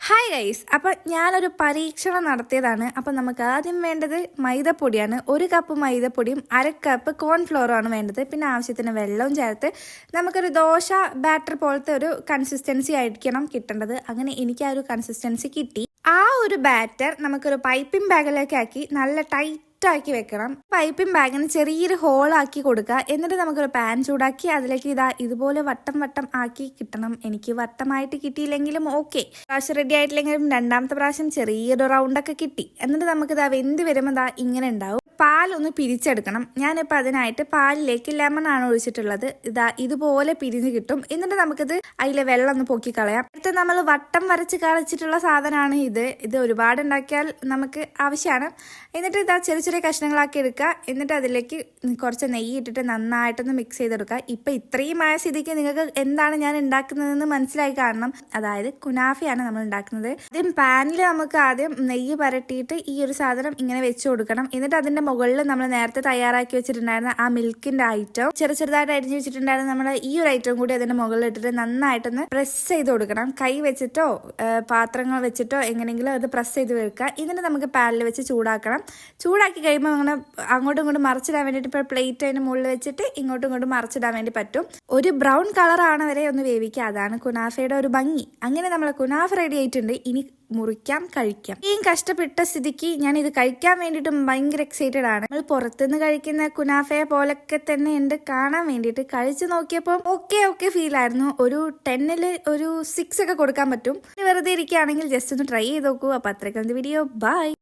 Hi guys, അപ്പോൾ ഞാനൊരു പരീക്ഷണം നടത്തിയതാണ്. അപ്പോൾ നമുക്ക് ആദ്യം വേണ്ടത് മൈദപ്പൊടിയാണ്. 1 കപ്പ് മൈദപ്പൊടിയും 1/2 കപ്പ് കോൺഫ്ലോറുമാണ് വേണ്ടത്. പിന്നെ ആവശ്യത്തിന് വെള്ളവും ചേർത്ത് നമുക്കൊരു ദോശ ബാറ്റർ പോലത്തെ ഒരു കൺസിസ്റ്റൻസി ആയിരിക്കണം കിട്ടേണ്ടത്. അങ്ങനെ എനിക്ക് ആ ഒരു കൺസിസ്റ്റൻസി കിട്ടി. ആ ഒരു ബാറ്റർ നമുക്കൊരു പൈപ്പിംഗ് ബാഗിലേക്ക് ആക്കി നല്ല ടൈറ്റാക്കി വെക്കണം. പൈപ്പിംഗ് ബാഗിന് ചെറിയൊരു ഹോളാക്കി കൊടുക്കുക. എന്നിട്ട് നമുക്കൊരു പാൻ ചൂടാക്കി അതിലേക്ക് ഇതുപോലെ വട്ടം വട്ടം ആക്കി കിട്ടണം. എനിക്ക് വട്ടമായിട്ട് കിട്ടിയില്ലെങ്കിലും ഓക്കെ, പ്രാവശ്യം റെഡി ആയിട്ടില്ലെങ്കിലും രണ്ടാമത്തെ പ്രാവശ്യം ചെറിയൊരു റൗണ്ടൊക്കെ കിട്ടി. എന്നിട്ട് നമുക്കിതാ വെന്ത് വരുമ്പോൾ ഇങ്ങനെ ഉണ്ടാവും. പാലൊന്ന് പിരിച്ചെടുക്കണം. ഞാനിപ്പോൾ അതിനായിട്ട് പാലിലേക്ക് ലെമൺ ആണ് ഒഴിച്ചിട്ടുള്ളത്. ഇതുപോലെ പിരിഞ്ഞ് കിട്ടും. എന്നിട്ട് നമുക്കിത് അതിലെ വെള്ളം ഒന്ന് പൊക്കി കളയാം. അടുത്ത് നമ്മൾ വട്ടം വരച്ച് കളിച്ചിട്ടുള്ള സാധനമാണ് ഇത് ഒരുപാട് ഉണ്ടാക്കിയാൽ നമുക്ക് ആവശ്യമാണ്. എന്നിട്ട് ചെറിയ ചെറിയ കഷ്ണങ്ങളാക്കി എടുക്കുക. എന്നിട്ട് അതിലേക്ക് കുറച്ച് നെയ്യ് ഇട്ടിട്ട് നന്നായിട്ടൊന്ന് മിക്സ് ചെയ്തെടുക്കുക. ഇപ്പം ഇത്രയും ആയ സ്ഥിതിക്ക് നിങ്ങൾക്ക് എന്താണ് ഞാൻ ഉണ്ടാക്കുന്നതെന്ന് മനസ്സിലായി കാണണം. അതായത് കുനാഫയാണ് നമ്മൾ ഉണ്ടാക്കുന്നത്. ആദ്യം പാനിൽ നമുക്ക് ആദ്യം നെയ്യ് പരട്ടിയിട്ട് ഈ ഒരു സാധനം ഇങ്ങനെ വെച്ച് കൊടുക്കണം. എന്നിട്ട് അതിൻ്റെ മുകളിൽ നമ്മൾ നേരത്തെ തയ്യാറാക്കി വെച്ചിട്ടുണ്ടായിരുന്ന ആ മിൽക്കിന്റെ ഐറ്റം ചെറുതായിട്ട് അരിഞ്ഞു വെച്ചിട്ടുണ്ടായിരുന്ന നമ്മൾ ഈ ഒരു ഐറ്റം കൂടി അതിന്റെ മുകളിൽ ഇട്ടിട്ട് നന്നായിട്ടൊന്ന് പ്രസ് ചെയ്ത് കൊടുക്കണം. കൈ വെച്ചിട്ടോ പാത്രങ്ങൾ വെച്ചിട്ടോ എങ്ങനെയെങ്കിലും അത് പ്രസ് ചെയ്ത് വെക്കുക. ഇതിന് നമുക്ക് പാനിൽ വെച്ച് ചൂടാക്കണം. ചൂടാക്കി കഴിയുമ്പോൾ അങ്ങനെ അങ്ങോട്ടും ഇങ്ങോട്ടും മറിച്ചിടാൻ വേണ്ടിയിട്ട് ഇപ്പോൾ പ്ലേറ്റ് അതിന് മുകളിൽ വെച്ചിട്ട് ഇങ്ങോട്ടും ഇങ്ങോട്ടും മറിച്ചിടാൻ വേണ്ടി പറ്റും. ഒരു ബ്രൗൺ കളറാണ് വരെ ഒന്ന് വേവിക്കുക. അതാണ് കുനാഫയുടെ ഒരു ഭംഗി. അങ്ങനെ നമ്മൾ കുനാഫ റെഡി ആയിട്ടുണ്ട്. ഇനി മുറിക്കാം, കഴിക്കാം. ഈ കഷ്ടപ്പെട്ട സ്ഥിതിക്ക് ഞാൻ ഇത് കഴിക്കാൻ വേണ്ടിയിട്ടും ഭയങ്കര എക്സൈറ്റഡ് ആണ്. നമ്മൾ പുറത്തുനിന്ന് കഴിക്കുന്ന കുനാഫയെ പോലൊക്കെ തന്നെ ഉണ്ട് കാണാൻ വേണ്ടിയിട്ട്. കഴിച്ചു നോക്കിയപ്പോൾ ഓക്കെ ഫീൽ ആയിരുന്നു. ഒരു 10ൽ ഒരു 6 ഒക്കെ കൊടുക്കാൻ പറ്റും. വെറുതെ ഇരിക്കുകയാണെങ്കിൽ ജസ്റ്റ് ഒന്ന് ട്രൈ ചെയ്ത് നോക്കൂ. അപ്പോൾ അത്രയ്ക്ക് വീഡിയോ. ബൈ.